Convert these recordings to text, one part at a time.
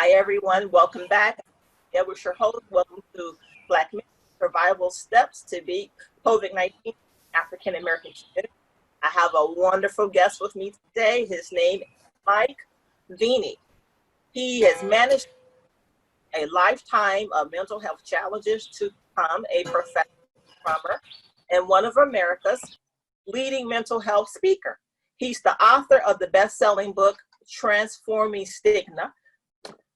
Hi, everyone. Welcome back. That was your host. Welcome to Black Men Survival Steps to Beat COVID-19 African American Community. I have a wonderful guest with me today. His name is Mike Veny. He has managed a lifetime of mental health challenges to become a professional drummer and one of America's leading mental health speaker. He's the author of the best-selling book, Transforming Stigma,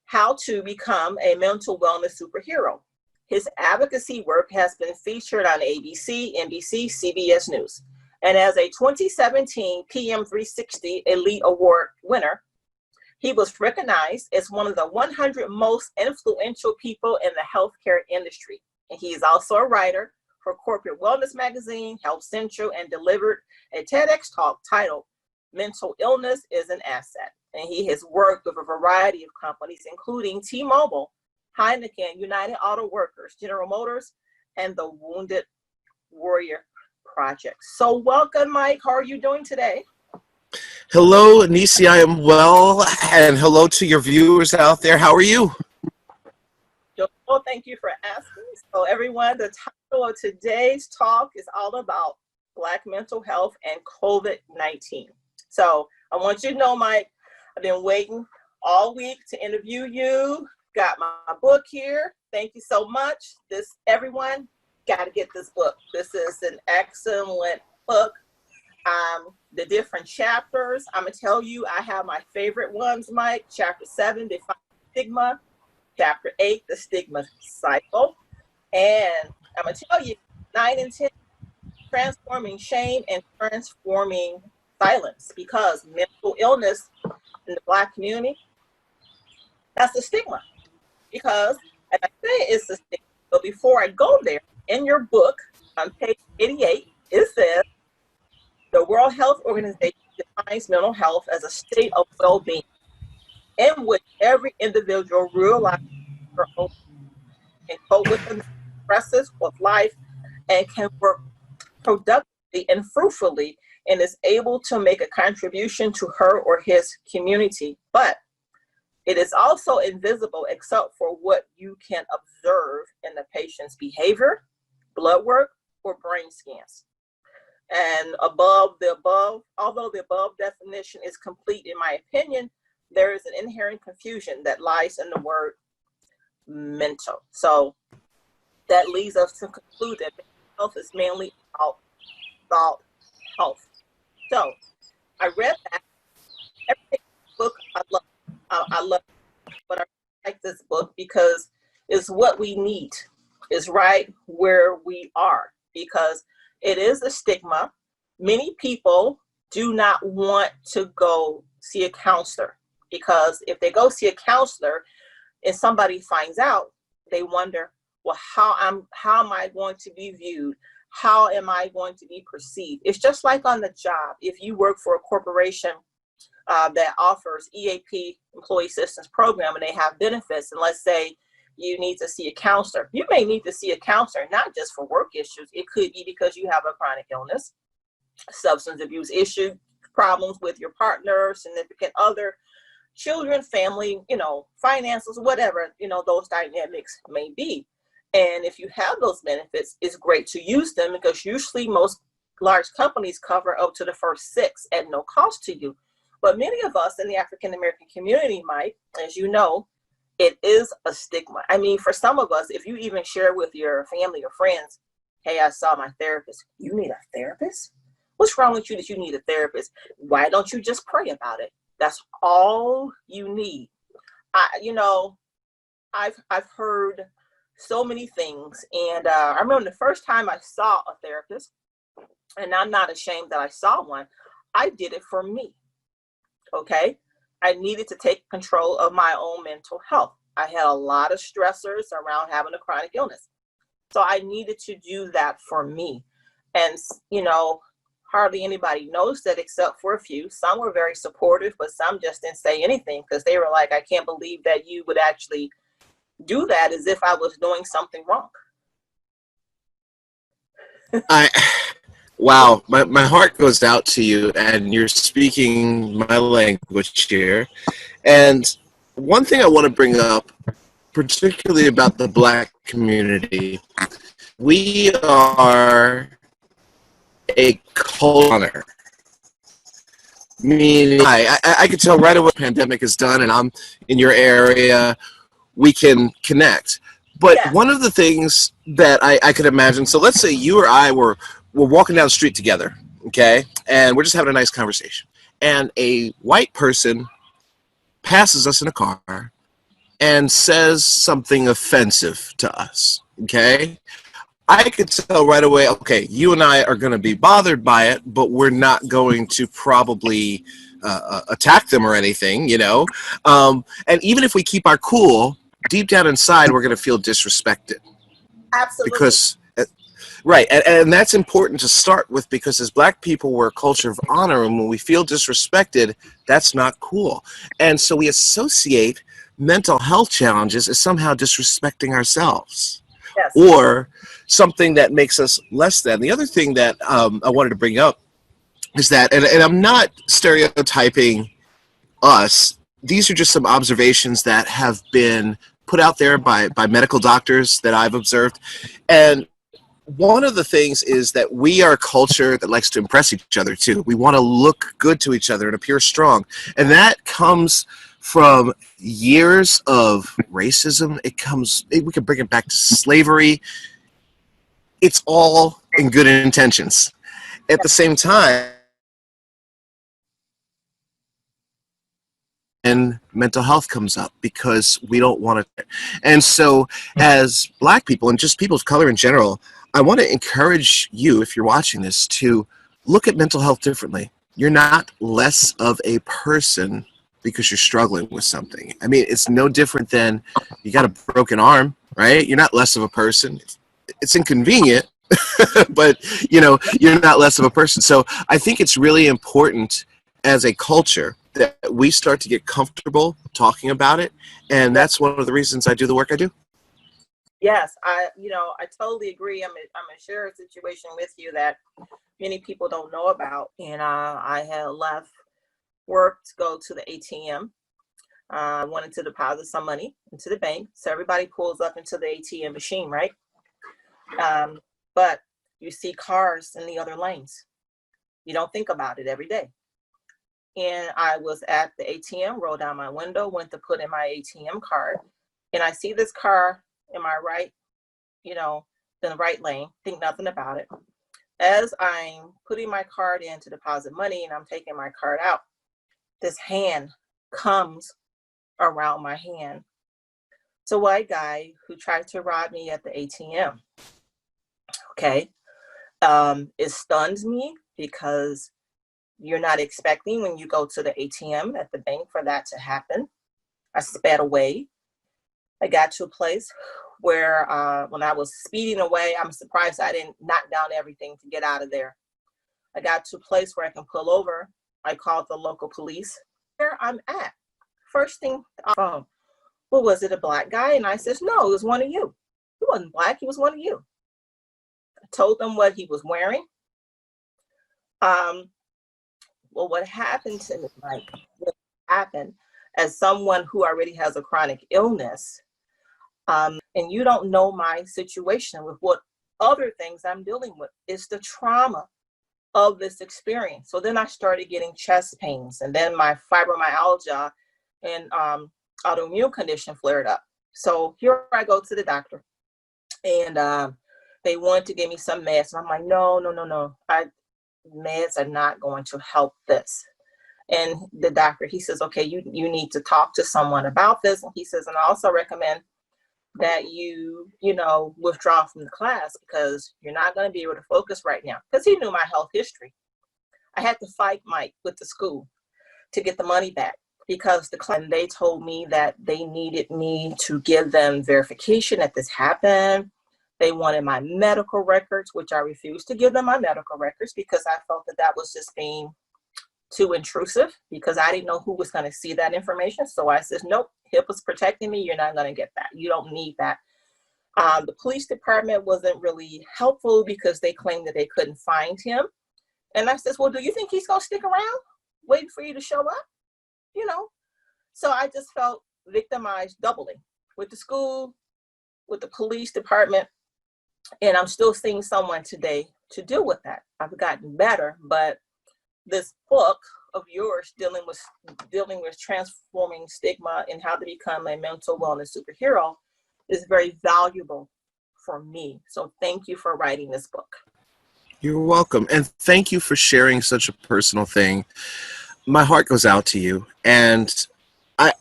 How to Become a Mental Wellness Superhero. His advocacy work has been featured on ABC, NBC, CBS News. And as a 2017 PM 360 Elite Award winner, he was recognized as one of the 100 most influential people in the healthcare industry. And he is also a writer for Corporate Wellness Magazine, Health Central, and delivered a TEDx talk titled Mental Illness is an Asset. And he has worked with a variety of companies, including T-Mobile, Heineken, United Auto Workers, General Motors, and the Wounded Warrior Project. So welcome, Mike. How are you doing today? Hello, Nisi. I am well, and hello to your viewers out there. How are you? Well, thank you for asking. So everyone, the title of today's talk is all about Black mental health and COVID-19. So I want you to know, Mike, I've been waiting all week to interview you. Got my book here. Thank you so much. Everyone got to get this book. This is an excellent book. The different chapters, I'm going to tell you, I have my favorite ones, Mike. Chapter 7, Define Stigma. Chapter 8, The Stigma Cycle. And I'm going to tell you, 9 and 10, Transforming Shame and Transforming Silence. Because mental illness in the Black community, that's a stigma. Because, as I say, it's a stigma. But before I go there, in your book, on page 88, it says, the World Health Organization defines mental health as a state of well-being in which every individual realizes her own and cope with the stresses of life and can work productively and fruitfully and is able to make a contribution to her or his community. But it is also invisible except for what you can observe in the patient's behavior, blood work, or brain scans. And although the above definition is complete in my opinion, there is an inherent confusion that lies in the word mental. So that leads us to conclude that mental health is mainly about thought health. So I read that. Every book I love, but I like this book because it's what we need. It's right where we are because it is a stigma. Many people do not want to go see a counselor because if they go see a counselor and somebody finds out, they wonder, well, how am I going to be viewed? How am I going to be perceived? It's just like on the job. If you work for a corporation that offers EAP, Employee Assistance Program, and they have benefits, and let's say you need to see a counselor. You may need to see a counselor, not just for work issues. It could be because you have a chronic illness, substance abuse issue, problems with your partner, significant other, children, family, finances, whatever, those dynamics may be. And if you have those benefits, it's great to use them because usually most large companies cover up to the first 6 at no cost to you. But many of us in the African American community, Mike, as you know, it is a stigma. I mean, for some of us, if you even share with your family or friends, hey, I saw my therapist. You need a therapist? What's wrong with you that you need a therapist? Why don't you just pray about it? That's all you need. I've heard so many things. And I remember the first time I saw a therapist, and I'm not ashamed that I saw one, I did it for me. Okay? I needed to take control of my own mental health. I had a lot of stressors around having a chronic illness. So I needed to do that for me. And, hardly anybody knows that except for a few. Some were very supportive, but some just didn't say anything because they were like, I can't believe that you would actually do that as if I was doing something wrong. Wow, my heart goes out to you, and you're speaking my language here. And one thing I want to bring up, particularly about the Black community, we are a culture. Meaning, I could tell right away what the pandemic is done, and I'm in your area. We can connect. But Yeah. one of the things that I could imagine, so let's say you or I were walking down the street together, okay, and we're just having a nice conversation, and a white person passes us in a car and says something offensive to us, okay? I could tell right away, okay, you and I are going to be bothered by it, but we're not going to probably attack them or anything, you know? And even if we keep our cool, deep down inside, we're going to feel disrespected. Absolutely. Because, right, and that's important to start with, because as Black people, we're a culture of honor, and when we feel disrespected, that's not cool. And so we associate mental health challenges as somehow disrespecting ourselves, Yes. or something that makes us less than. The other thing that I wanted to bring up is that, and I'm not stereotyping us, these are just some observations that have been put out there by medical doctors that I've observed. And one of the things is that we are a culture that likes to impress each other too. We want to look good to each other and appear strong. And that comes from years of racism. We can bring it back to slavery. It's all in good intentions. At the same time, and mental health comes up because we don't want to. And so as Black people and just people of color in general, I want to encourage you, if you're watching this, to look at mental health differently. You're not less of a person because you're struggling with something. I mean, it's no different than you got a broken arm, right? You're not less of a person. It's inconvenient, but you know, you're not less of a person. So I think it's really important as a culture that we start to get comfortable talking about it, and that's one of the reasons I do the work I do. Yes, I totally agree. I'm a share situation with you that many people don't know about. And I had left work to go to the ATM. I wanted to deposit some money into the bank. So everybody pulls up into the ATM machine, right? But you see cars in the other lanes. You don't think about it every day. And I was at the ATM, rolled down my window, went to put in my ATM card, and I see this car in my right, in the right lane, think nothing about it. As I'm putting my card in to deposit money and I'm taking my card out, this hand comes around my hand. It's a white guy who tried to rob me at the ATM. Okay. It stuns me because you're not expecting when you go to the ATM at the bank for that to happen. I sped away. I got to a place where when I was speeding away, I'm surprised I didn't knock down everything to get out of there. I got to a place where I can pull over. I called the local police. Where I'm at. First thing, well, was it a Black guy? And I says, no, it was one of you. He wasn't Black, he was one of you. I told them what he was wearing. Well, what happened to me, what happened as someone who already has a chronic illness, and you don't know my situation with what other things I'm dealing with, is the trauma of this experience. So then I started getting chest pains, and then my fibromyalgia and autoimmune condition flared up. So here I go to the doctor, and they wanted to give me some meds. And I'm like, no. Meds are not going to help this. And the doctor, he says, okay, you need to talk to someone about this. And he says, and I also recommend that you withdraw from the class because you're not going to be able to focus right now. Because he knew my health history. I had to fight Mike with the school to get the money back because they told me that they needed me to give them verification that this happened. They wanted my medical records, which I refused to give them my medical records because I felt that was just being too intrusive because I didn't know who was going to see that information. So I said, nope, HIPAA's protecting me. You're not going to get that. You don't need that. The police department wasn't really helpful because they claimed that they couldn't find him. And I said, well, do you think he's going to stick around waiting for you to show up? So I just felt victimized doubly with the school, with the police department, and I'm still seeing someone today to deal with that. I've gotten better, but this book of yours dealing with transforming stigma and how to become a mental wellness superhero is very valuable for me. So thank you for writing this book. You're welcome. And thank you for sharing such a personal thing. My heart goes out to you. And I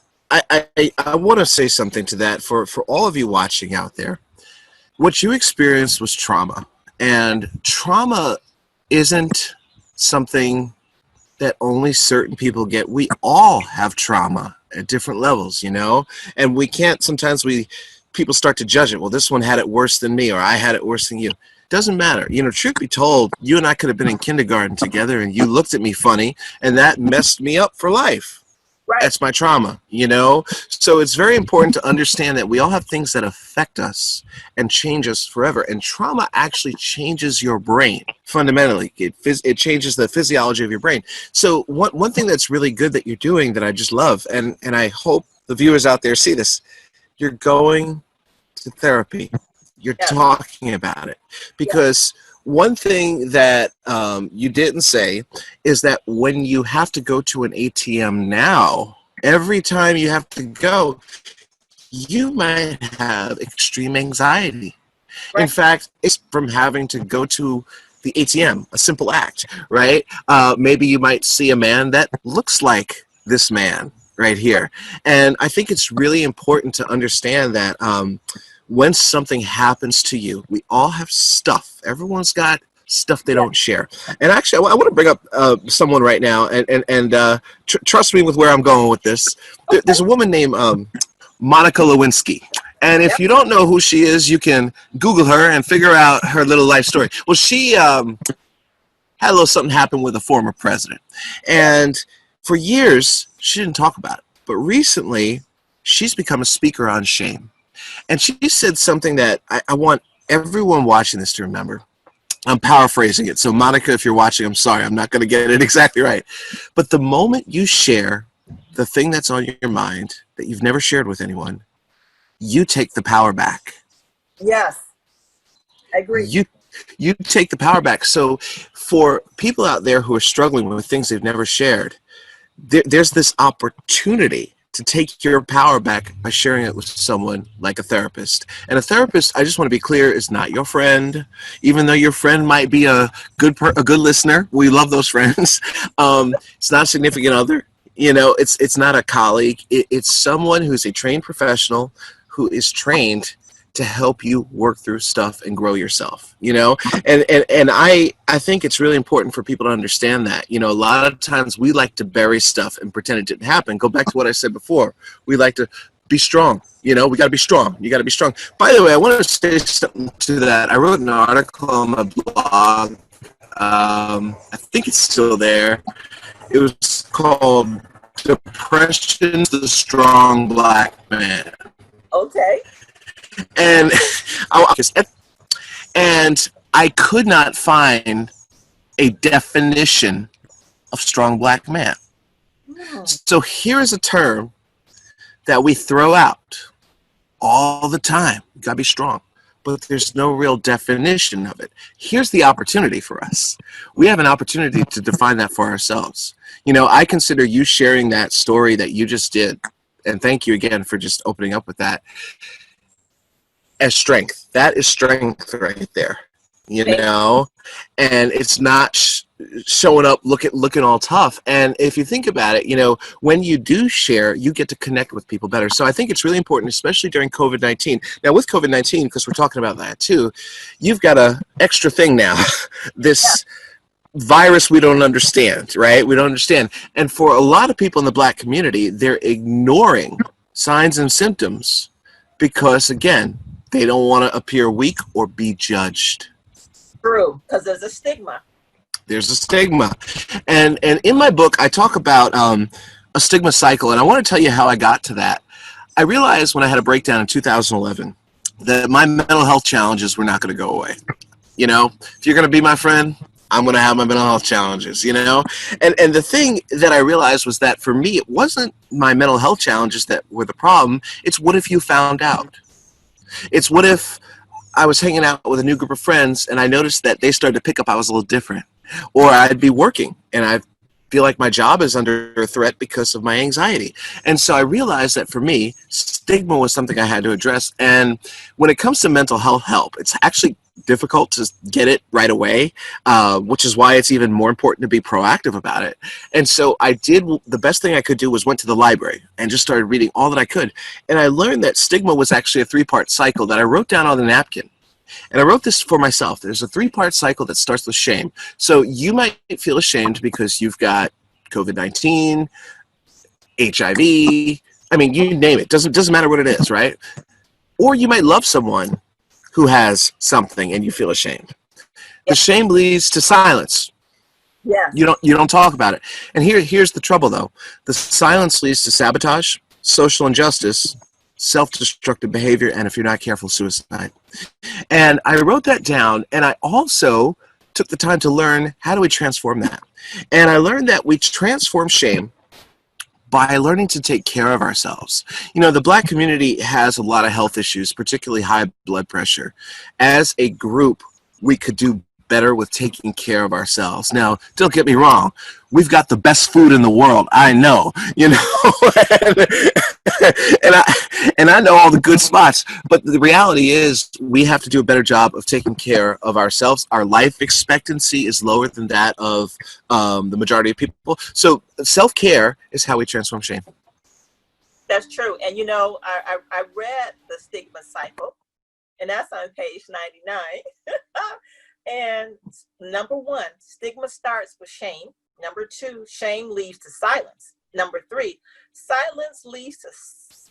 want to say something to that for all of you watching out there. What you experienced was trauma. And trauma isn't something that only certain people get. We all have trauma at different levels, you know? And we can't, sometimes people start to judge it. Well, this one had it worse than me, or I had it worse than you. Doesn't matter. You know, truth be told, you and I could have been in kindergarten together and you looked at me funny and that messed me up for life. Right. That's my trauma, you know? So it's very important to understand that we all have things that affect us and change us forever. And trauma actually changes your brain fundamentally. It changes the physiology of your brain. So one thing that's really good that you're doing that I just love, and I hope the viewers out there see this, you're going to therapy. You're talking about it. Because one thing that you didn't say is that when you have to go to an ATM now, every time you have to go, you might have extreme anxiety. Right. In fact, it's from having to go to the ATM, a simple act, right? Maybe you might see a man that looks like this man right here. And I think it's really important to understand that when something happens to you, we all have stuff. Everyone's got stuff they don't share. And actually, I want to bring up someone right now, and trust me with where I'm going with this. There's a woman named Monica Lewinsky. And if you don't know who she is, you can Google her and figure out her little life story. Well, she had a little something happen with a former president. And for years, she didn't talk about it. But recently, she's become a speaker on shame. And she said something that I want everyone watching this to remember. I'm paraphrasing it. So Monica, if you're watching, I'm sorry. I'm not going to get it exactly right. But the moment you share the thing that's on your mind that you've never shared with anyone, you take the power back. Yes, I agree. You take the power back. So for people out there who are struggling with things they've never shared, there's this opportunity to take your power back by sharing it with someone like a therapist. And a therapist, I just want to be clear, is not your friend, even though your friend might be a good listener. We love those friends. It's not a significant other. You know, it's not a colleague. It's someone who's a trained professional who is trained to help you work through stuff and grow yourself, you know? And I think it's really important for people to understand that. You know, a lot of times we like to bury stuff and pretend it didn't happen. Go back to what I said before. We like to be strong. You know, we got to be strong. You got to be strong. By the way, I want to say something to that. I wrote an article on my blog. I think it's still there. It was called Depression's the Strong Black Man. Okay. And I could not find a definition of strong black man. So here is a term that we throw out all the time. You gotta be strong, but there's no real definition of it. Here's the opportunity for us. We have an opportunity to define that for ourselves. You know, I consider you sharing that story that you just did, and thank you again for just opening up with that, as strength. That is strength right there, you know, and it's not showing up looking all tough. And if you think about it, you know, when you do share, you get to connect with people better. So I think it's really important, especially during COVID-19. Now with COVID-19, because we're talking about that too, you've got an extra thing now, this virus we don't understand, right? We don't understand. And for a lot of people in the black community, they're ignoring signs and symptoms because, again, they don't want to appear weak or be judged. True, because there's a stigma. There's a stigma. And in my book, I talk about a stigma cycle, and I want to tell you how I got to that. I realized when I had a breakdown in 2011 that my mental health challenges were not going to go away. You know, if you're going to be my friend, I'm going to have my mental health challenges, you know? And the thing that I realized was that for me, it wasn't my mental health challenges that were the problem. It's what if you found out? It's what if I was hanging out with a new group of friends and I noticed that they started to pick up I was a little different. Or I'd be working and I feel like my job is under threat because of my anxiety. And so I realized that for me, stigma was something I had to address. And when it comes to mental health help, it's actually difficult to get it right away, which is why it's even more important to be proactive about it. And so I did, the best thing I could do was went to the library and just started reading all that I could. And I learned that stigma was actually a 3-part cycle that I wrote down on a napkin. And I wrote this for myself. There's a 3-part cycle that starts with shame. So you might feel ashamed because you've got COVID-19, HIV, I mean, you name it. Doesn't matter what it is, right? Or you might love someone who has something and you feel ashamed. The shame leads to silence. Yeah. You don't talk about it. And here's the trouble though. The silence leads to sabotage, social injustice, self-destructive behavior, and if you're not careful, suicide. And I wrote that down, and I also took the time to learn how do we transform that. And I learned that we transform shame by learning to take care of ourselves. You know, the Black community has a lot of health issues, particularly high blood pressure. As a group, we could do better with taking care of ourselves. Now, don't get me wrong, we've got the best food in the world. I know, you know, and I know all the good spots, but the reality is we have to do a better job of taking care of ourselves. Our life expectancy is lower than that of the majority of people. So self-care is how we transform shame. That's true. And, you know, I read the Stigma Cycle, and that's on page 99. And number 1, stigma starts with shame. Number 2, shame leads to silence. Number 3, silence leads to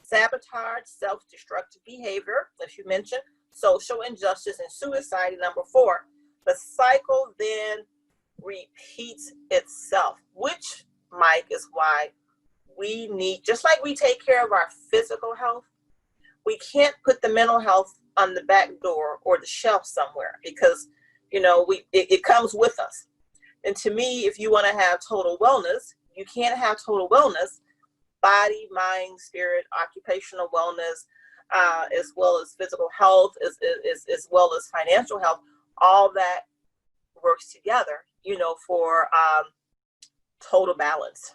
sabotage, self-destructive behavior, as you mentioned, social injustice, and suicide. And number 4, the cycle then repeats itself, which, Mike, is why we need, just like we take care of our physical health, we can't put the mental health on the back door or the shelf somewhere, because you know, it comes with us. And to me, if you want to have total wellness, you can't have total wellness, body, mind, spirit, occupational wellness, as well as physical health, as well as financial health. All that works together, you know, for total balance.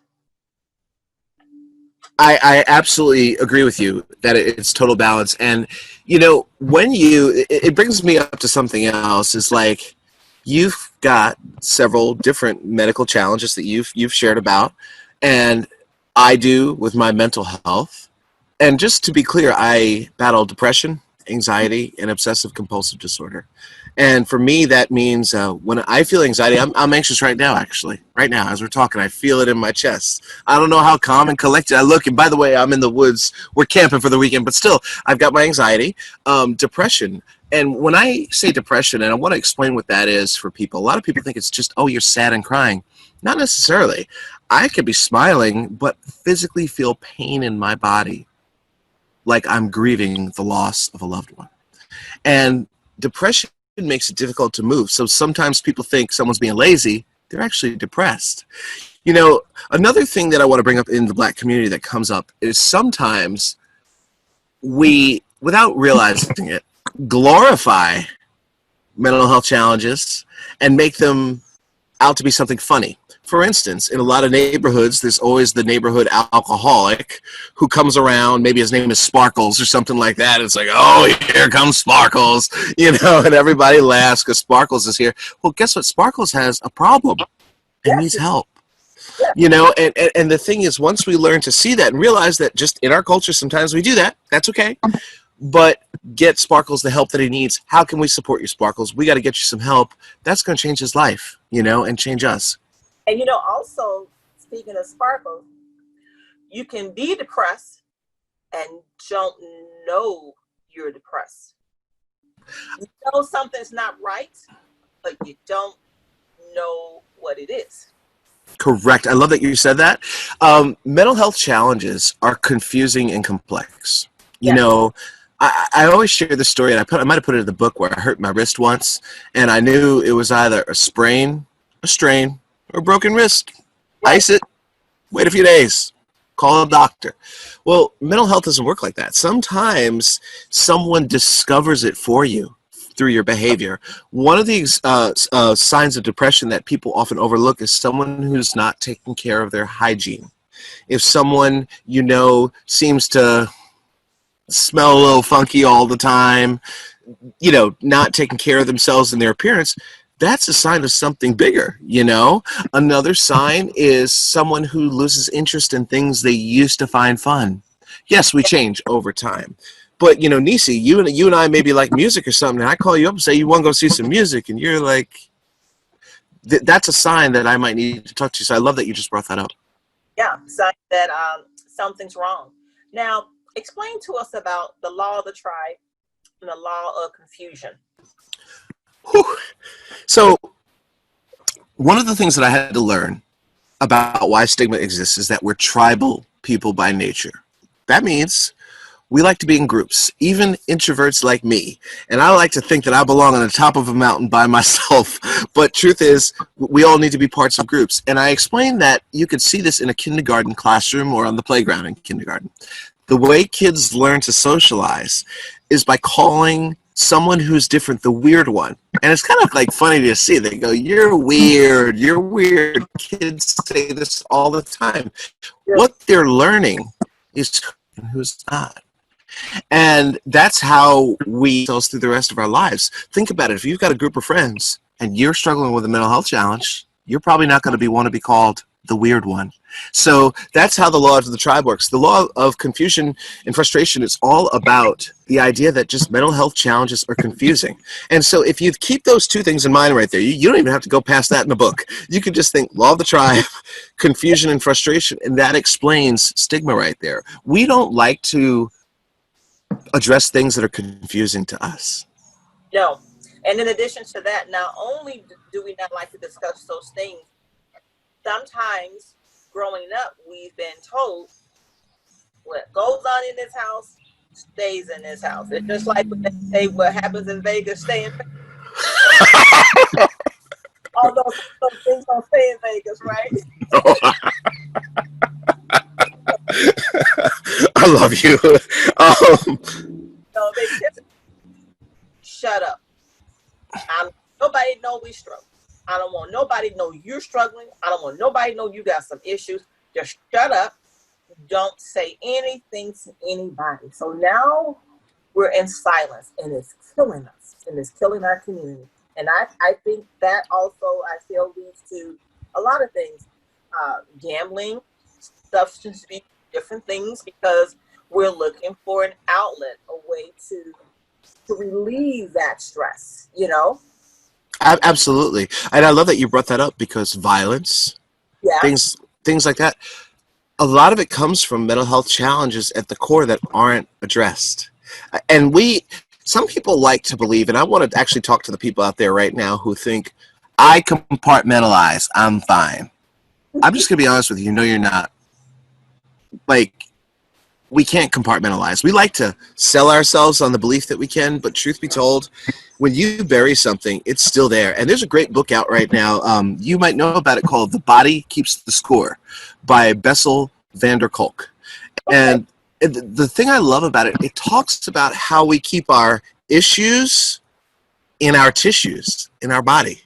I absolutely agree with you that it's total balance. And, you know, when it brings me up to something else, is like, you've got several different medical challenges that you've shared about, and I do with my mental health. And just to be clear, I battle depression, anxiety, and obsessive compulsive disorder. And for me, that means when I feel anxiety, I'm anxious right now, actually. Right now, as we're talking, I feel it in my chest. I don't know how calm and collected I look. And by the way, I'm in the woods. We're camping for the weekend. But still, I've got my anxiety, depression. And when I say depression, and I want to explain what that is for people, a lot of people think it's just, oh, you're sad and crying. Not necessarily. I could be smiling, but physically feel pain in my body, like I'm grieving the loss of a loved one. And depression makes it difficult to move. So sometimes people think someone's being lazy. They're actually depressed. You know, another thing that I want to bring up in the Black community that comes up is sometimes we, without realizing it, glorify mental health challenges and make them out to be something funny. For instance, in a lot of neighborhoods, there's always the neighborhood alcoholic who comes around. Maybe his name is Sparkles or something like that. It's like, oh, here comes Sparkles, you know, and everybody laughs because Sparkles is here. Well, guess what? Sparkles has a problem and needs help. You know, and the thing is, once we learn to see that and realize that just in our culture, sometimes we do that. That's okay. But get Sparkles the help that he needs. How can we support you, Sparkles? We got to get you some help. That's going to change his life, you know, and change us. And, you know, also, speaking of Sparkles, you can be depressed and don't know you're depressed. You know something's not right, but you don't know what it is. Correct. I love that you said that. Mental health challenges are confusing and complex. You know, I always share the story, and I might have put it in the book, where I hurt my wrist once, and I knew it was either a sprain a strain, or a broken wrist. Ice it, wait a few days, call a doctor. Well, mental health doesn't work like that. Sometimes someone discovers it for you through your behavior. One of the signs of depression that people often overlook is someone who's not taking care of their hygiene. If someone you know seems to smell a little funky all the time, you know, not taking care of themselves and their appearance, that's a sign of something bigger, you know? Another sign is someone who loses interest in things they used to find fun. Yes, we change over time. But, you know, Nisi, you and I maybe like music or something, and I call you up and say you want to go see some music, and you're like, that's a sign that I might need to talk to you. So I love that you just brought that up. Yeah, sign that something's wrong. Now, explain to us about the law of the tribe and the law of confusion. Whew. So one of the things that I had to learn about why stigma exists is that we're tribal people by nature. That means we like to be in groups, even introverts like me. And I like to think that I belong on the top of a mountain by myself. But truth is, we all need to be parts of groups. And I explained that you could see this in a kindergarten classroom or on the playground in kindergarten. The way kids learn to socialize is by calling someone who's different the weird one. And it's kind of like funny to see. They go, you're weird, you're weird. Kids say this all the time. Yeah. What they're learning is who's not. And that's how we go through the rest of our lives. Think about it. If you've got a group of friends and you're struggling with a mental health challenge, you're probably not going to want to be called the weird one. So that's how the law of the tribe works. The law of confusion and frustration is all about the idea that just mental health challenges are confusing. And so if you keep those two things in mind right there, you don't even have to go past that in a book. You can just think law of the tribe, confusion and frustration, and that explains stigma right there. We don't like to address things that are confusing to us. No. And in addition to that, not only do we not like to discuss those things, sometimes growing up, we've been told what goes on in this house stays in this house. It's just like when they say what happens in Vegas, stay in Vegas. Although some things don't stay in Vegas, right? I love you. So they just shut up. Nobody know we struggle. I don't want nobody to know you're struggling. I don't want nobody to know you got some issues. Just shut up. Don't say anything to anybody. So now we're in silence, and it's killing us, and it's killing our community. And I think that also, I feel, leads to a lot of things. Gambling, substance abuse, different things, because we're looking for an outlet, a way to relieve that stress, you know? Absolutely. And I love that you brought that up, because violence, things like that, a lot of it comes from mental health challenges at the core that aren't addressed. And some people like to believe, and I want to actually talk to the people out there right now who think, I compartmentalize, I'm fine. I'm just going to be honest with you, no, you're not. Like, we can't compartmentalize. We like to sell ourselves on the belief that we can, but truth be told, when you bury something, it's still there. And there's a great book out right now. You might know about it, called The Body Keeps the Score by Bessel van der Kolk. And the thing I love about it, it talks about how we keep our issues in our tissues, in our body.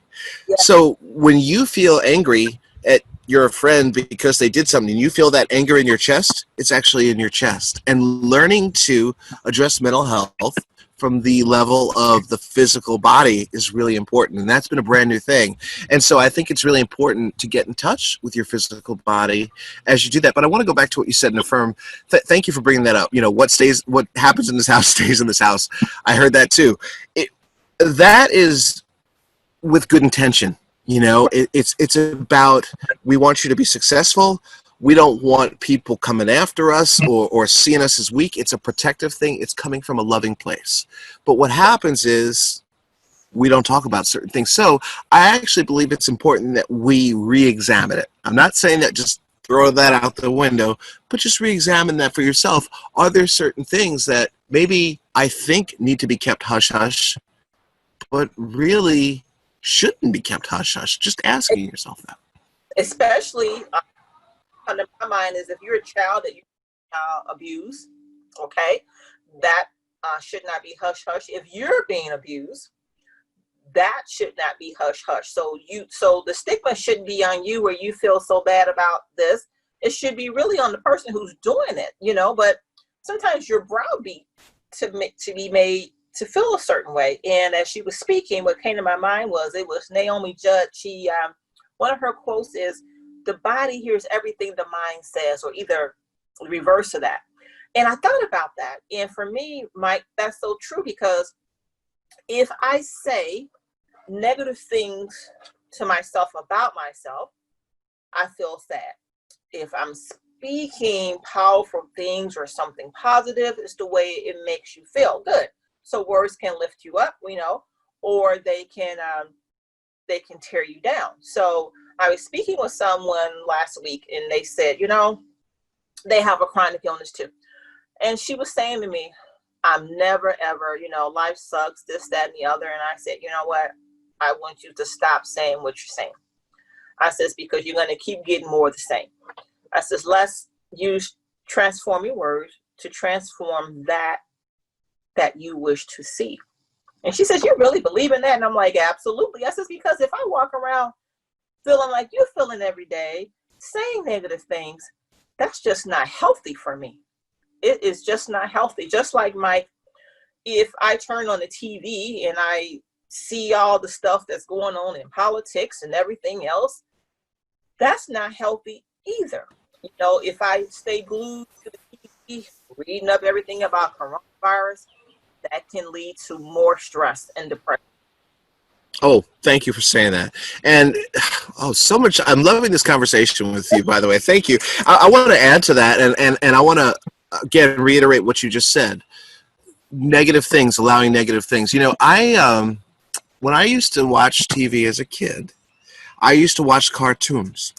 Yeah. So when you feel angry at your friend because they did something, you feel that anger in your chest, it's actually in your chest. And learning to address mental health from the level of the physical body is really important. And that's been a brand new thing. And so I think it's really important to get in touch with your physical body as you do that. But I want to go back to what you said and affirm. Thank you for bringing that up. You know, what happens in this house stays in this house. I heard that too. That is with good intention. You know, it's about, we want you to be successful. We don't want people coming after us or seeing us as weak. It's a protective thing. It's coming from a loving place. But what happens is we don't talk about certain things. So I actually believe it's important that we re-examine it. I'm not saying that just throw that out the window, but just re-examine that for yourself. Are there certain things that maybe I think need to be kept hush-hush, but really shouldn't be kept hush-hush. Just asking yourself that. Especially, under my mind is if you're a child that you abuse, okay, that should not be hush-hush. If you're being abused, that should not be hush-hush. So the stigma shouldn't be on you where you feel so bad about this. It should be really on the person who's doing it, you know, but sometimes you're browbeat to be made to feel a certain way. And as she was speaking, what came to my mind was Naomi Judd. She, one of her quotes is, "The body hears everything the mind says," or either reverse of that. And I thought about that. And for me, Mike, that's so true, because if I say negative things to myself about myself, I feel sad. If I'm speaking powerful things or something positive, it's the way it makes you feel good. So words can lift you up, you know, or they can tear you down. So I was speaking with someone last week, and they said, you know, they have a chronic illness too. And she was saying to me, "I'm never ever, you know, life sucks, this, that, and the other." And I said, "You know what? I want you to stop saying what you're saying." I says, "Because you're going to keep getting more of the same." I says, "Let's use transforming words to transform that you wish to see." And she says, "You really believe in that?" And I'm like, "Absolutely." I says, "Because if I walk around feeling like you're feeling every day, saying negative things, that's just not healthy for me. It is just not healthy." Just like, Mike, if I turn on the TV and I see all the stuff that's going on in politics and everything else, that's not healthy either. You know, if I stay glued to the TV, reading up everything about coronavirus, that can lead to more stress and depression. Oh, thank you for saying that. And so much. I'm loving this conversation with you, by the way. Thank you. I want to add to that, and I want to, again, reiterate what you just said. Negative things, allowing negative things. You know, when I used to watch TV as a kid, I used to watch cartoons.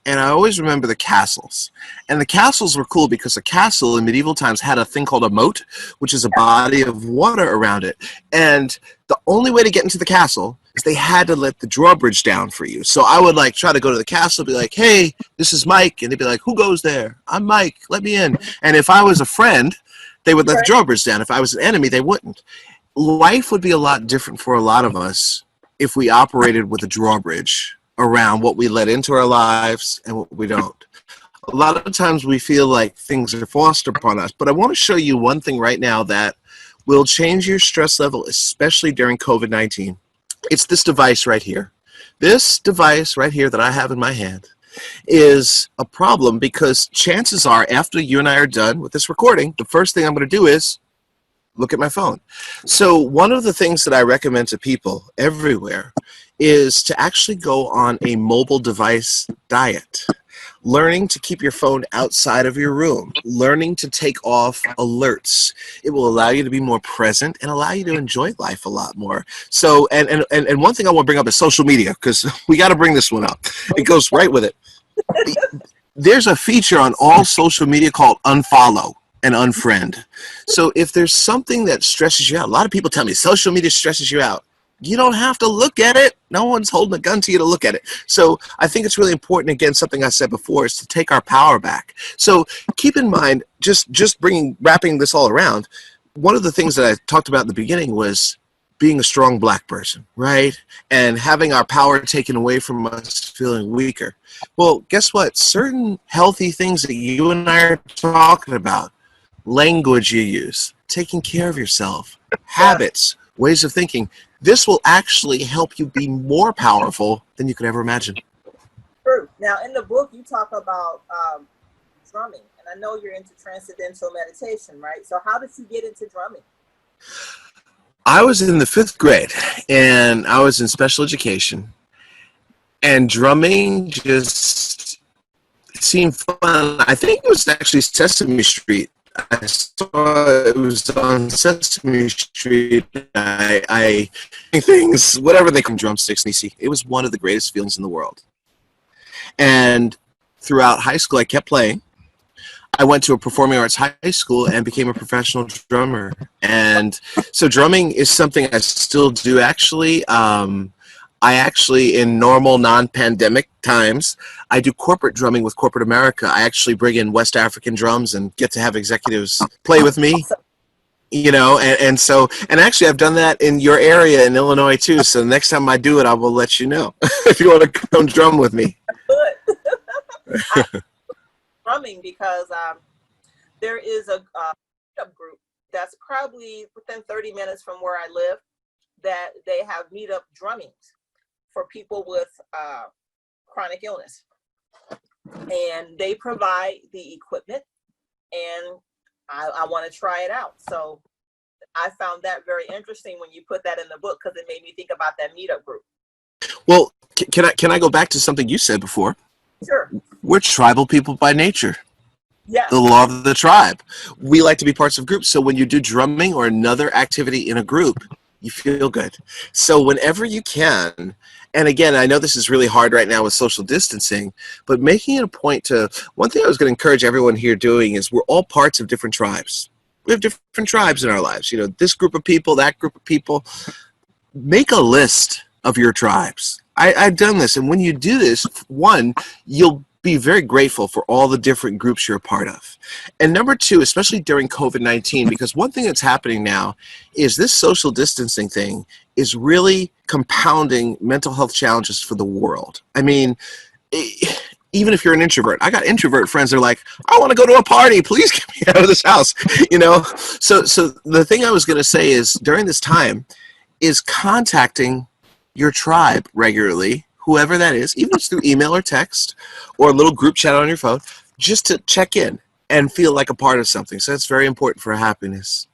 And I always remember the castles. And the castles were cool because a castle in medieval times had a thing called a moat, which is a body of water around it. And the only way to get into the castle is they had to let the drawbridge down for you. So I would like try to go to the castle, be like, "Hey, this is Mike." And they'd be like, "Who goes there?" "I'm Mike, let me in." And if I was a friend, they would let the drawbridge down. If I was an enemy, they wouldn't. Life would be a lot different for a lot of us if we operated with a drawbridge around what we let into our lives and what we don't. A lot of times we feel like things are forced upon us, but I want to show you one thing right now that will change your stress level, especially during COVID-19. It's this device right here. This device right here that I have in my hand is a problem because chances are after you and I are done with this recording, the first thing I'm going to do is look at my phone. So one of the things that I recommend to people everywhere is to actually go on a mobile device diet. Learning to keep your phone outside of your room. Learning to take off alerts. It will allow you to be more present and allow you to enjoy life a lot more. So, and one thing I want to bring up is social media, because we got to bring this one up. It goes right with it. There's a feature on all social media called unfollow and unfriend. So if there's something that stresses you out, a lot of people tell me social media stresses you out. You don't have to look at it. No one's holding a gun to you to look at it. So I think it's really important, again, something I said before, is to take our power back. So keep in mind, just wrapping this all around, one of the things that I talked about in the beginning was being a strong black person, right? And having our power taken away from us, feeling weaker. Well, guess what? Certain healthy things that you and I are talking about, language you use, taking care of yourself, habits, ways of thinking, this will actually help you be more powerful than you could ever imagine. True. Now, in the book, you talk about drumming, and I know you're into Transcendental Meditation, right? So how did you get into drumming? I was in the 5th grade, and I was in special education, and drumming just seemed fun. I think it was actually Sesame Street. I saw it was on Sesame Street. I things, whatever they call drumsticks, and you see, it was one of the greatest feelings in the world. And throughout high school, I kept playing. I went to a performing arts high school and became a professional drummer. And so drumming is something I still do, actually. I actually, in normal non-pandemic times, I do corporate drumming with corporate America. I actually bring in West African drums and get to have executives play with me, you know, and actually I've done that in your area in Illinois too. So next time I do it, I will let you know if you want to come drum with me. Good. I drumming because there is a meetup group that's probably within 30 minutes from where I live that they have meetup drummings for people with chronic illness. And they provide the equipment, and I want to try it out. So I found that very interesting when you put that in the book, because it made me think about that meetup group. Well, can I go back to something you said before? Sure. We're tribal people by nature. Yeah. The law of the tribe. We like to be parts of groups. So when you do drumming or another activity in a group, you feel good. So whenever you can, and again, I know this is really hard right now with social distancing, but making it a point to, one thing I was going to encourage everyone here doing is we're all parts of different tribes. We have different tribes in our lives. You know, this group of people, that group of people. Make a list of your tribes. I've done this. And when you do this, one, you'll be very grateful for all the different groups you're a part of. And number two, especially during COVID-19, because one thing that's happening now is this social distancing thing is really compounding mental health challenges for the world. I mean, even if you're an introvert, I got introvert friends that are like, I want to go to a party, please get me out of this house, you know? So the thing I was going to say is during this time is contacting your tribe regularly, whoever that is, even if it's through email or text or a little group chat on your phone, just to check in and feel like a part of something. So that's very important for happiness.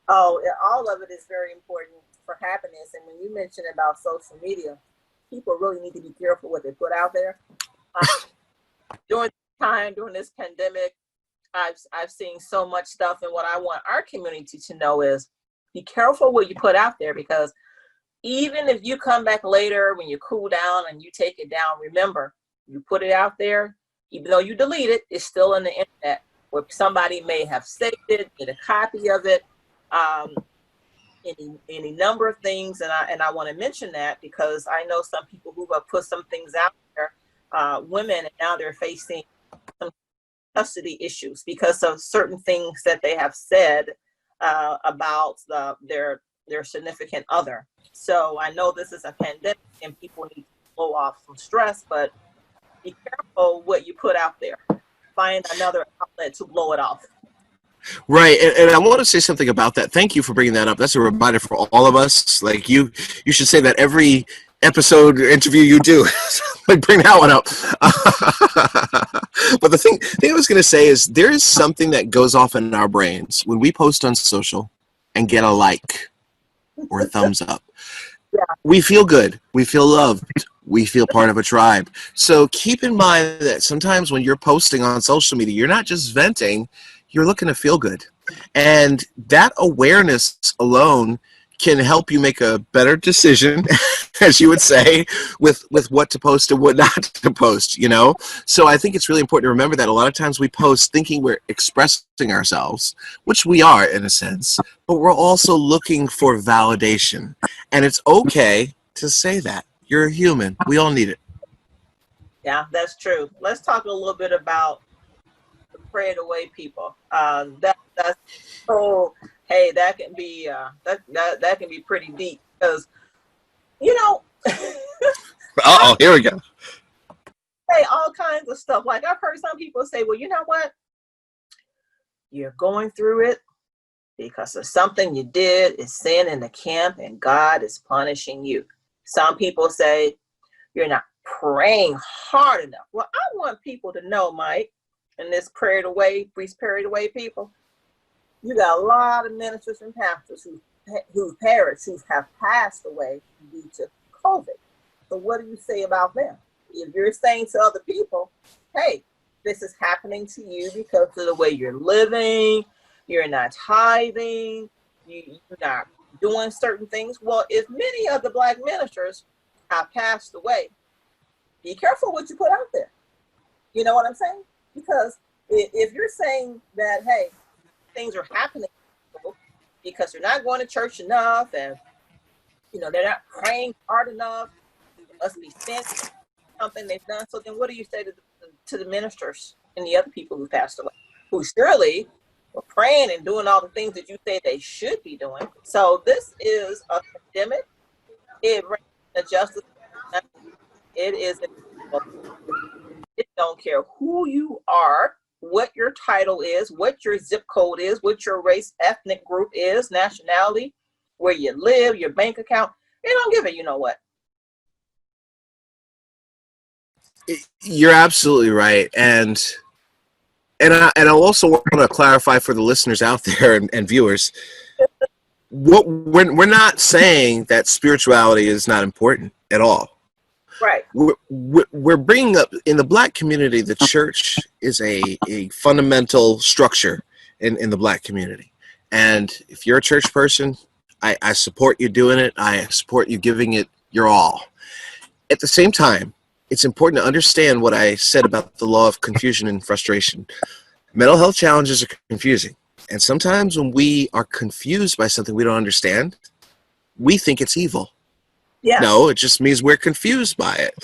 Oh, all of it is very important for happiness. And when you mentioned about social media, people really need to be careful what they put out there. During this pandemic, I've seen so much stuff, and what I want our community to know is be careful what you put out there, because even if you come back later when you cool down and you take it down, remember, you put it out there, even though you delete it, it's still on the internet where somebody may have saved it, get a copy of it, any number of things. And I want to mention that because I know some people who have put some things out there, women, and now they're facing some custody issues because of certain things that they have said about their significant other. So I know this is a pandemic and people need to blow off some stress, but be careful what you put out there. Find another outlet to blow it off. Right, and I want to say something about that. Thank you for bringing that up. That's a reminder for all of us. Like you should say that every episode or interview you do. Like bring that one up. But the thing I was going to say is there is something that goes off in our brains when we post on social and get a like or a thumbs up. Yeah. We feel good. We feel loved. We feel part of a tribe. So keep in mind that sometimes when you're posting on social media, you're not just venting, you're looking to feel good. And that awareness alone can help you make a better decision, as you would say, with what to post and what not to post, you know? So I think it's really important to remember that a lot of times we post thinking we're expressing ourselves, which we are in a sense, but we're also looking for validation. And it's okay to say that. You're a human. We all need it. Yeah, that's true. Let's talk a little bit about the prayed away people. That's so. Hey, that can be that can be pretty deep because you know. Here we go. Say all kinds of stuff. Like I've heard some people say, "Well, you know what? You're going through it because of something you did. Is sin in the camp, and God is punishing you." Some people say you're not praying hard enough. Well, I want people to know, Mike, and this prayed away people, you got a lot of ministers and pastors whose parents who have passed away due to COVID. So what do you say about them? If you're saying to other people, hey, this is happening to you because of the way you're living, you're not tithing, you're not doing certain things. Well, if many of the Black ministers have passed away, be careful what you put out there. You know what I'm saying? Because if you're saying that, hey, things are happening because they're not going to church enough and, you know, they're not praying hard enough, must be sin, something they've done. So then what do you say to the ministers and the other people who passed away, who surely were praying and doing all the things that you say they should be doing? So this is a pandemic. It brings injustice. It is, it don't care who you are, what your title is, what your zip code is, what your race, ethnic group is, nationality, where you live, your bank account. They don't give a you know what. You're absolutely right, and I also want to clarify for the listeners out there and viewers, we're not saying that spirituality is not important at all. Right. We're bringing up, in the Black community, the church is a fundamental structure in the Black community. And if you're a church person, I support you doing it. I support you giving it your all. At the same time, it's important to understand what I said about the law of confusion and frustration. Mental health challenges are confusing. And sometimes when we are confused by something we don't understand, we think it's evil. Yeah. No, it just means we're confused by it.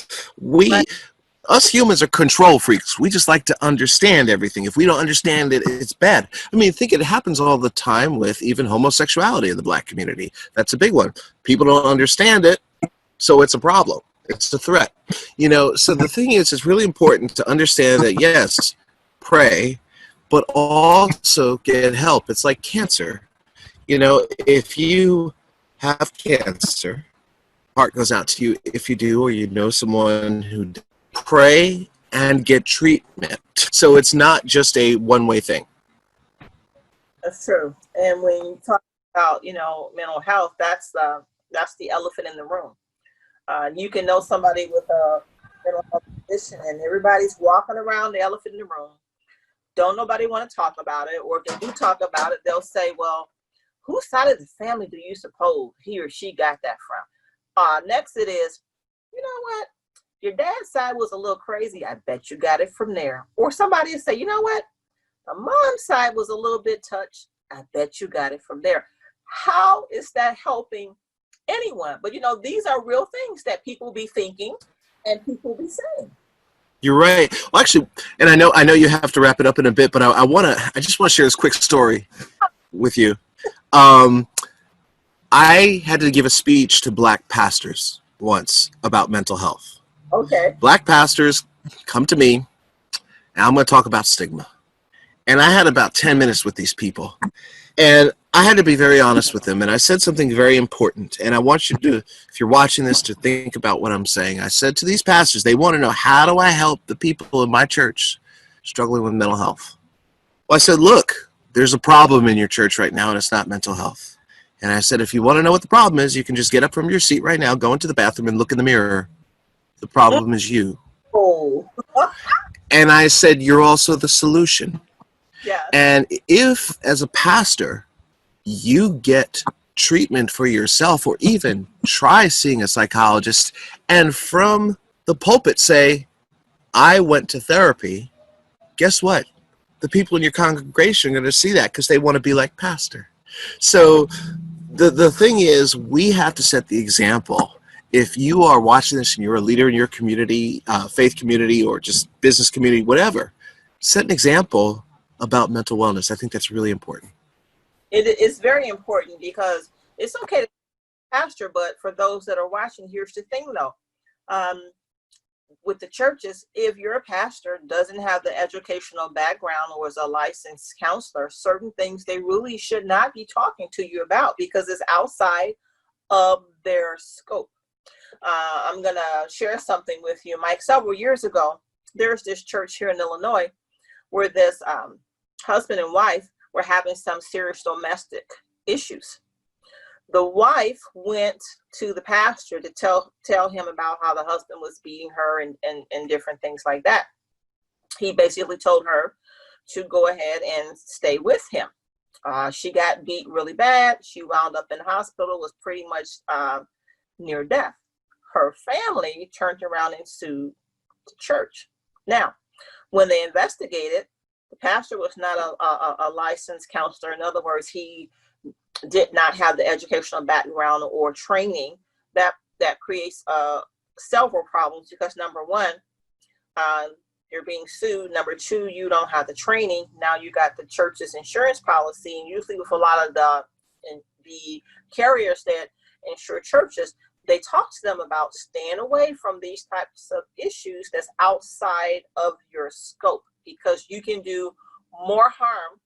Us humans are control freaks. We just like to understand everything. If we don't understand it, it's bad. I mean, think it happens all the time with even homosexuality in the Black community. That's a big one. People don't understand it, so it's a problem. It's a threat. You know, so the thing is, it's really important to understand that, yes, pray, but also get help. It's like cancer. You know, if you have cancer, heart goes out to you if you do, or you know someone who pray and get treatment. So it's not just a one-way thing. That's true. And when you talk about, you know, mental health, that's the elephant in the room. You can know somebody with a mental health condition and everybody's walking around the elephant in the room. Don't nobody want to talk about it, or if they do talk about it, they'll say, well, whose side of the family do you suppose he or she got that from? Next it is, you know what? Your dad's side was a little crazy. I bet you got it from there. Or somebody will say, you know what? The mom's side was a little bit touched. I bet you got it from there. How is that helping anyone? But you know, these are real things that people be thinking and people be saying. You're right. Well, actually, and I know you have to wrap it up in a bit, but I just want to share this quick story with you. I had to give a speech to Black pastors once about mental health. Okay. Black pastors come to me, and I'm going to talk about stigma. And I had about 10 minutes with these people. And I had to be very honest with them. And I said something very important. And I want you to, if you're watching this, to think about what I'm saying. I said to these pastors, they want to know, how do I help the people in my church struggling with mental health? Well, I said, look, there's a problem in your church right now, and it's not mental health. And I said, if you want to know what the problem is, you can just get up from your seat right now, go into the bathroom, and look in the mirror. The problem is you. Oh. And I said, you're also the solution. Yeah. And if, as a pastor, you get treatment for yourself, or even try seeing a psychologist, and from the pulpit say, I went to therapy, guess what? The people in your congregation are going to see that because they want to be like pastor. So the thing is, we have to set the example. If you are watching this and you're a leader in your community, faith community, or just business community, whatever, set an example about mental wellness. I think that's really important. It is very important, because it's okay to pastor, but for those that are watching, here's the thing though. With the churches, if your pastor doesn't have the educational background or is a licensed counselor, certain things they really should not be talking to you about, because it's outside of their scope. I'm going to share something with you, Mike. Several years ago, there's this church here in Illinois where this husband and wife were having some serious domestic issues. The wife went to the pastor to tell him about how the husband was beating her and different things like that. He basically told her to go ahead and stay with him. She got beat really bad. She wound up in the hospital, was pretty much near death. Her family turned around and sued the church. Now, when they investigated, the pastor was not a licensed counselor. In other words, he did not have the educational background or training that creates several problems because number one, you're being sued. Number two, you don't have the training. Now you got the church's insurance policy, and usually with a lot of the carriers that insure churches, they talk to them about staying away from these types of issues that's outside of your scope, because you can do more harm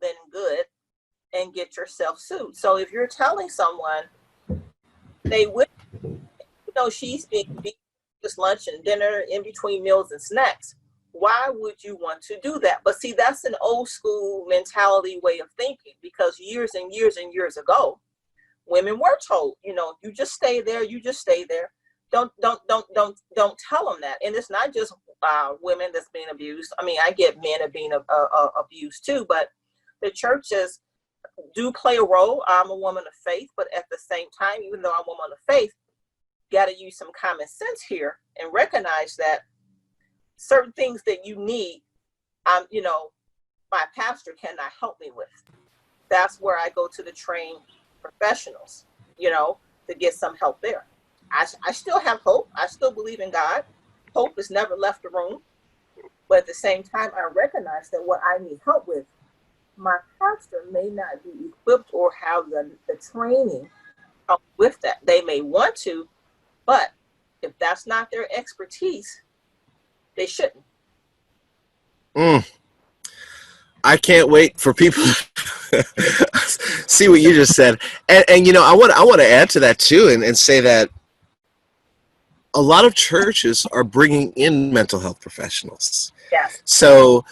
than good and get yourself sued. So if you're telling someone they would, she's being beat this lunch and dinner in between meals and snacks, why would you want to do that? But see, that's an old school mentality way of thinking, because years and years and years ago, women were told, you just stay there, you just stay there. Don't tell them that. And it's not just women that's being abused. I mean, I get men are being abused too, but the churches do play a role. I'm a woman of faith, but at the same time, even though I'm a woman of faith, got to use some common sense here and recognize that certain things that you need, my pastor cannot help me with. That's where I go to the trained professionals, to get some help there. I still have hope. I still believe in God. Hope has never left the room. But at the same time, I recognize that what I need help with, my pastor may not be equipped or have the training with that. They may want to, but if that's not their expertise, they shouldn't. I can't wait for people to see what you just said. And I want to add to that too, and say that a lot of churches are bringing in mental health professionals. Yes. So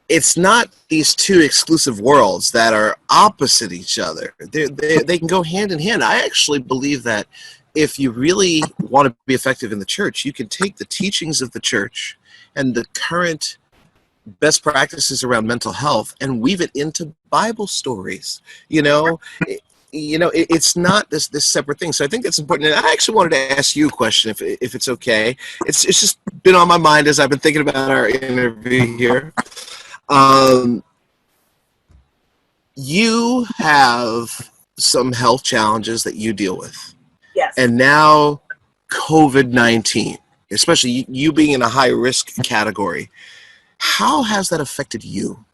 it's not these two exclusive worlds that are opposite each other. They can go hand in hand. I actually believe that if you really want to be effective in the church, you can take the teachings of the church and the current best practices around mental health and weave it into Bible stories. It's not this separate thing. So I think that's important. And I actually wanted to ask you a question, if it's okay. It's just been on my mind as I've been thinking about our interview here. You have some health challenges that you deal with. Yes. And now COVID-19, especially you being in a high risk category, how has that affected you?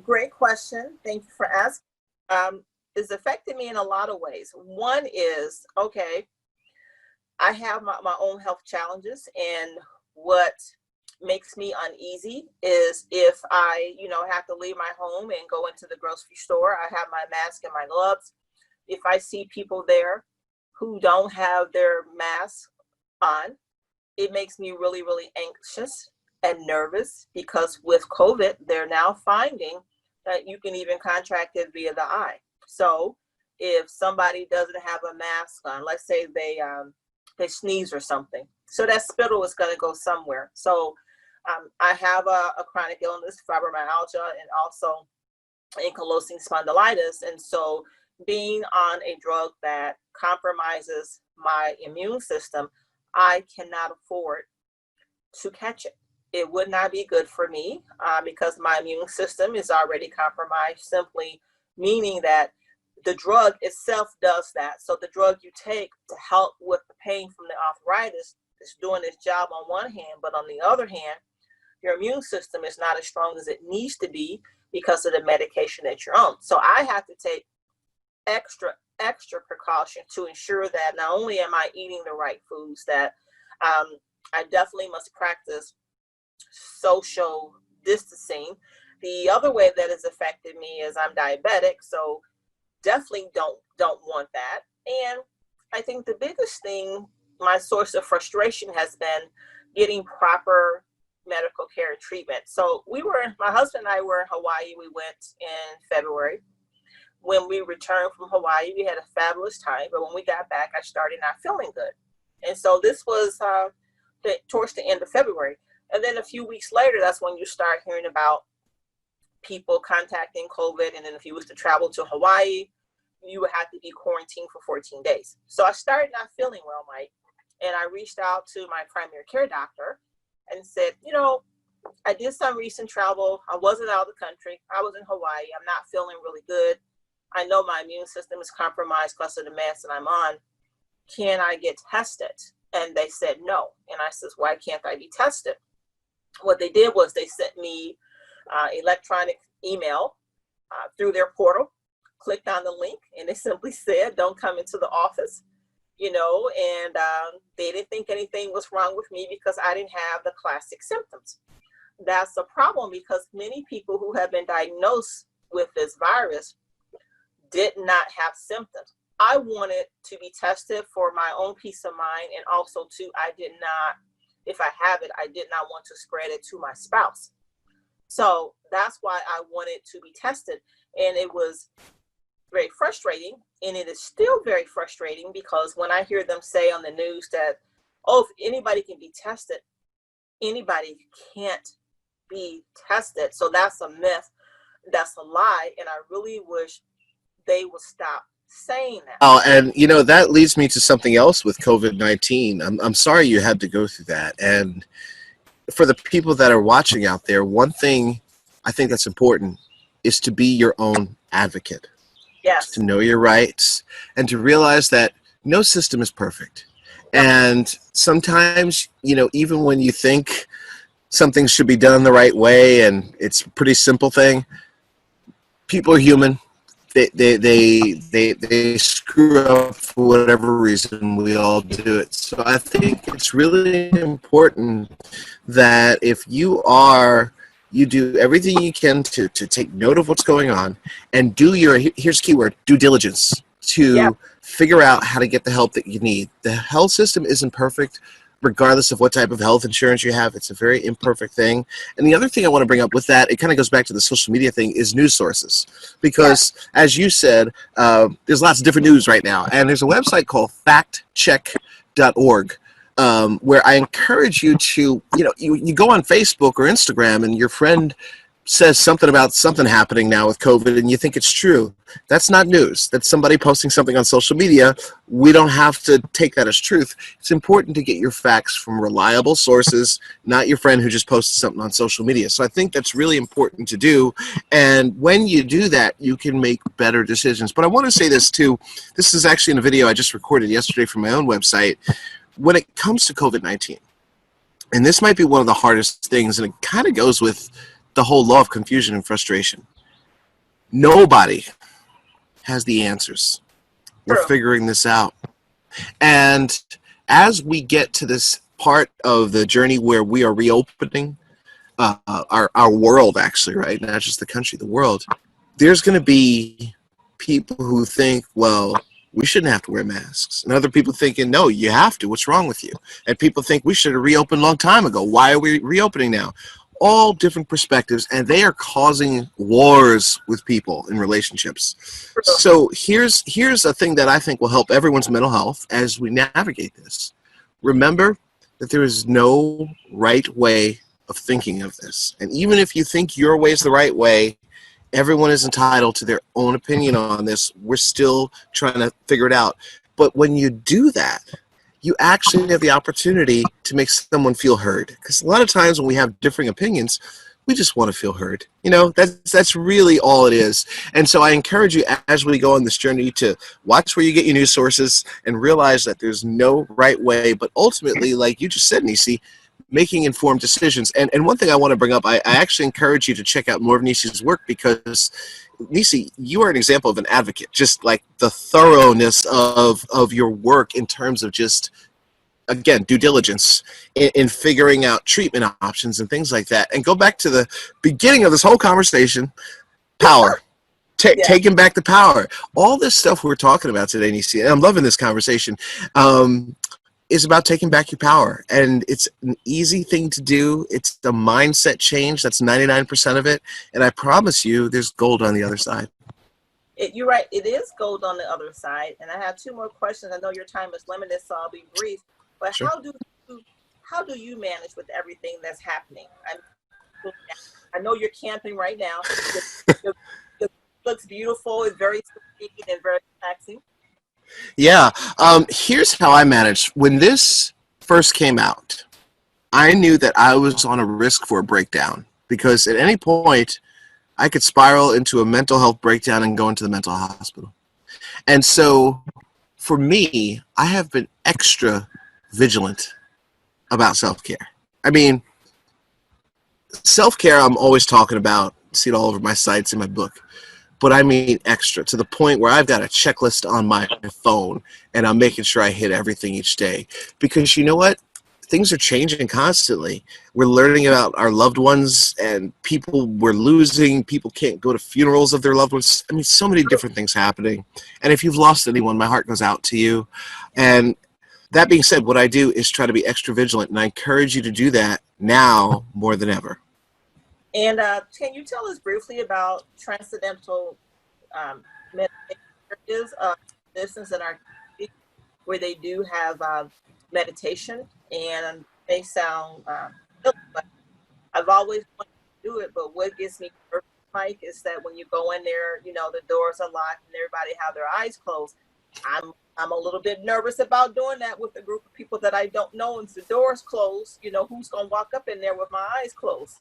Great question. Thank you for asking. It's affected me in a lot of ways. One is, okay, I have my own health challenges, and what makes me uneasy is if I, have to leave my home and go into the grocery store. I have my mask and my gloves. If I see people there who don't have their mask on, it makes me really, really anxious and nervous, because with COVID, they're now finding that you can even contract it via the eye. So if somebody doesn't have a mask on, let's say they sneeze or something, so that spittle is going to go somewhere. So I have a chronic illness, fibromyalgia, and also ankylosing spondylitis. And so being on a drug that compromises my immune system, I cannot afford to catch it. It would not be good for me because my immune system is already compromised, simply meaning that the drug itself does that. So the drug you take to help with the pain from the arthritis is doing its job on one hand, but on the other hand, your immune system is not as strong as it needs to be because of the medication that you're on. So I have to take extra precaution to ensure that not only am I eating the right foods, that I definitely must practice social distancing. The other way that has affected me is I'm diabetic, so definitely don't want that. And I think the biggest thing, my source of frustration, has been getting proper medical care and treatment. So my husband and I were in Hawaii. We went in February. When we returned from Hawaii, we had a fabulous time. But when we got back, I started not feeling good. And so this was towards the end of February. And then a few weeks later, that's when you start hearing about people contacting COVID. And then if you was to travel to Hawaii, you would have to be quarantined for 14 days. So I started not feeling well, Mike. And I reached out to my primary care doctor and said, I did some recent travel. I wasn't out of the country. I was in Hawaii. I'm not feeling really good. I know my immune system is compromised because of the meds that I'm on. Can I get tested? And they said no. And I says, why can't I be tested? What they did was they sent me electronic email through their portal, clicked on the link, and they simply said, don't come into the office, and they didn't think anything was wrong with me because I didn't have the classic symptoms. That's a problem because many people who have been diagnosed with this virus did not have symptoms. I wanted to be tested for my own peace of mind, and also too, I did not, if I have it, I did not want to spread it to my spouse. So that's why I wanted to be tested. And it was very frustrating, and it is still very frustrating because when I hear them say on the news that, oh, if anybody can be tested, anybody can't be tested. So that's a myth, that's a lie, and I really wish they would stop saying that. Oh, and that leads me to something else with COVID-19. I'm sorry you had to go through that. And for the people that are watching out there, one thing I think that's important is to be your own advocate. Yes. To know your rights and to realize that no system is perfect. And sometimes, even when you think something should be done the right way and it's a pretty simple thing, people are human. They screw up for whatever reason. We all do it. So I think it's really important that if you do everything you can to take note of what's going on and do here's the key word, due diligence to figure out how to get the help that you need. The health system isn't perfect, regardless of what type of health insurance you have. It's a very imperfect thing. And the other thing I want to bring up with that, it kind of goes back to the social media thing, is news sources. Because as you said, there's lots of different news right now. And there's a website called factcheck.org. Where I encourage you to, you go on Facebook or Instagram and your friend says something about something happening now with COVID and you think it's true. That's not news. That's somebody posting something on social media. We don't have to take that as truth. It's important to get your facts from reliable sources, not your friend who just posted something on social media. So I think that's really important to do. And when you do that, you can make better decisions. But I want to say this too. This is actually in a video I just recorded yesterday from my own website. When it comes to COVID-19, and this might be one of the hardest things, and it kind of goes with the whole law of confusion and frustration. Nobody has the answers. We're figuring this out. And as we get to this part of the journey where we are reopening our world, actually, right? Not just the country, the world. There's going to be people who think, well, we shouldn't have to wear masks. And other people thinking, no, you have to. What's wrong with you? And people think we should have reopened a long time ago. Why are we reopening now? All different perspectives, and they are causing wars with people in relationships. So here's a thing that I think will help everyone's mental health as we navigate this. Remember that there is no right way of thinking of this. And even if you think your way is the right way, everyone is entitled to their own opinion on this. We're still trying to figure it out. But when you do that, you actually have the opportunity to make someone feel heard. Because a lot of times when we have differing opinions, we just want to feel heard. That's really all it is. And so I encourage you as we go on this journey to watch where you get your news sources and realize that there's no right way. But ultimately, like you just said, Nisi, making informed decisions. And one thing I want to bring up, I actually encourage you to check out more of Nisi's work because, Nisi, you are an example of an advocate, just like the thoroughness of your work in terms of just, again, due diligence in figuring out treatment options and things like that. And go back to the beginning of this whole conversation, power. Taking back the power. All this stuff we're talking about today, Nisi, and I'm loving this conversation, is about taking back your power. And it's an easy thing to do. It's the mindset change. That's 99% of it. And I promise you there's gold on the other side. You're right. It is gold on the other side. And I have two more questions. I know your time is limited, so I'll be brief. But sure. How do you manage with everything that's happening? I know you're camping right now. It looks beautiful. It's very serene and very relaxing. Yeah. Here's how I managed. When this first came out, I knew that I was on a risk for a breakdown because at any point I could spiral into a mental health breakdown and go into the mental hospital. And so for me, I have been extra vigilant about self-care. I mean, self-care I'm always talking about, see it all over my sites in my book, but I mean extra, to the point where I've got a checklist on my phone and I'm making sure I hit everything each day. Because you know what? Things are changing constantly. We're learning about our loved ones and people we're losing. People can't go to funerals of their loved ones. I mean, so many different things happening. And if you've lost anyone, my heart goes out to you. And that being said, what I do is try to be extra vigilant, and I encourage you to do that now more than ever. And can you tell us briefly about Transcendental Meditation, business in our community, where they do have meditation, and they sound but I've always wanted to do it, but what gets me nervous, Mike, is that when you go in there, you know, the doors are locked and everybody have their eyes closed. I'm a little bit nervous about doing that with a group of people that I don't know, and the doors closed. You know, who's gonna walk up in there with my eyes closed?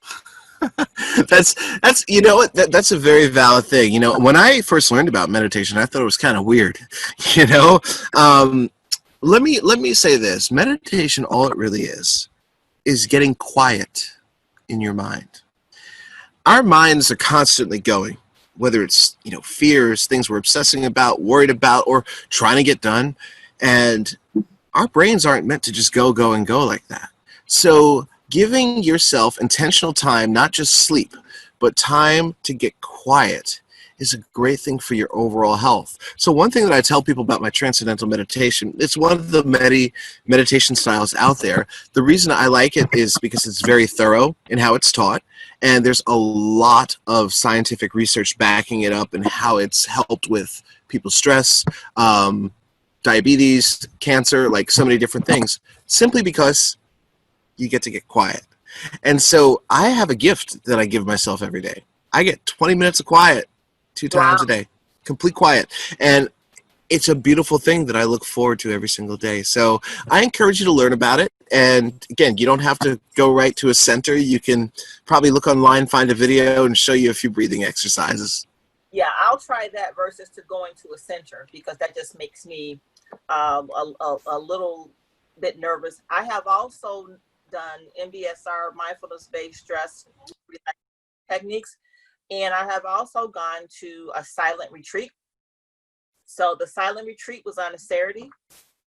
That's you know what, that's a very valid thing. You know, when I first learned about meditation, I thought it was kind of weird. You know, let me say this: meditation, all it really is getting quiet in your mind. Our minds are constantly going, whether it's, you know, fears, things we're obsessing about, worried about, or trying to get done. And our brains aren't meant to just go like that. So giving yourself intentional time, not just sleep, but time to get quiet, is a great thing for your overall health. So one thing that I tell people about my Transcendental Meditation, it's one of the meditation styles out there. The reason I like it is because it's very thorough in how it's taught, and there's a lot of scientific research backing it up and how it's helped with people's stress, diabetes, cancer, like so many different things, simply because you get to get quiet. And so I have a gift that I give myself every day. I get 20 minutes of quiet 2 times a day, complete quiet. And it's a beautiful thing that I look forward to every single day. So I encourage you to learn about it. And again, you don't have to go right to a center. You can probably look online, find a video, and show you a few breathing exercises. Yeah, I'll try that versus to going to a center, because that just makes me a little bit nervous. I have also done MBSR, mindfulness-based stress techniques, and I have also gone to a silent retreat. So the silent retreat was on a Saturday.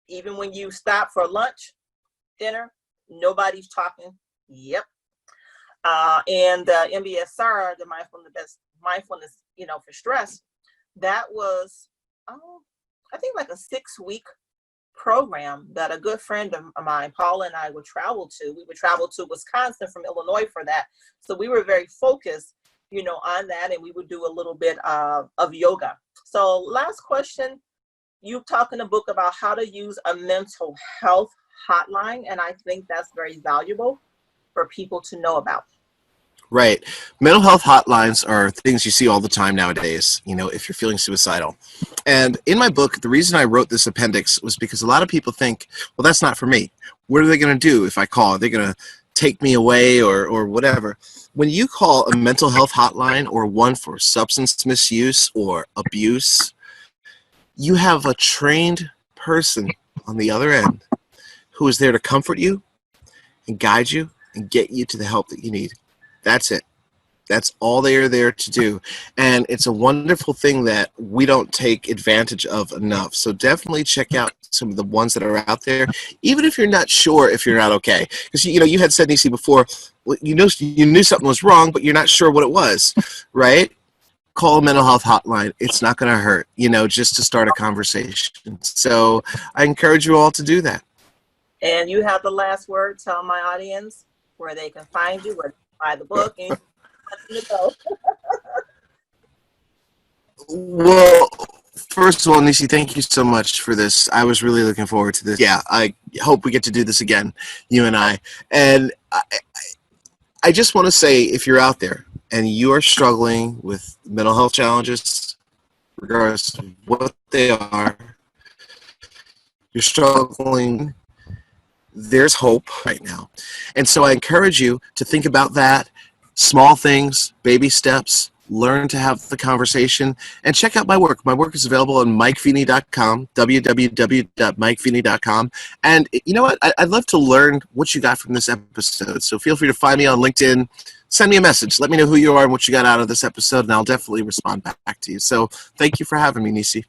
Even when you stop for lunch, dinner, nobody's talking. Yep. And the MBSR, the mindfulness, you know, for stress, that was, I think, like a 6-week program that a good friend of mine, Paula, and I would travel to. We would travel to Wisconsin from Illinois for that. So we were very focused, you know, on that, and we would do a little bit of yoga. So last question, you talk in the book about how to use a mental health hotline, and I think that's very valuable for people to know about. Right. Mental health hotlines are things you see all the time nowadays, you know, if you're feeling suicidal. And in my book, the reason I wrote this appendix was because a lot of people think, well, that's not for me. What are they going to do if I call? Are they going to take me away or whatever? When you call a mental health hotline, or one for substance misuse or abuse, you have a trained person on the other end who is there to comfort you and guide you and get you to the help that you need. That's it. That's all they are there to do. And it's a wonderful thing that we don't take advantage of enough. So definitely check out some of the ones that are out there, even if you're not sure if you're not okay. Because, you know, you had said, Nisi, before, you knew something was wrong, but you're not sure what it was, right? Call a mental health hotline. It's not going to hurt, you know, just to start a conversation. So I encourage you all to do that. And you have the last word. Tell my audience where they can find you, where they can buy the book, and you go. Well, first of all, Nisi, thank you so much for this. I was really looking forward to this. Yeah, I hope we get to do this again, you and I. And I just want to say, if you're out there and you are struggling with mental health challenges, regardless of what they are, you're struggling, there's hope right now. And so I encourage you to think about that. Small things, baby steps, learn to have the conversation, and check out my work. My work is available on MikeVeny.com, www.mikefeeny.com. And you know what? I'd love to learn what you got from this episode. So feel free to find me on LinkedIn. Send me a message. Let me know who you are and what you got out of this episode, and I'll definitely respond back to you. So thank you for having me, Nisi.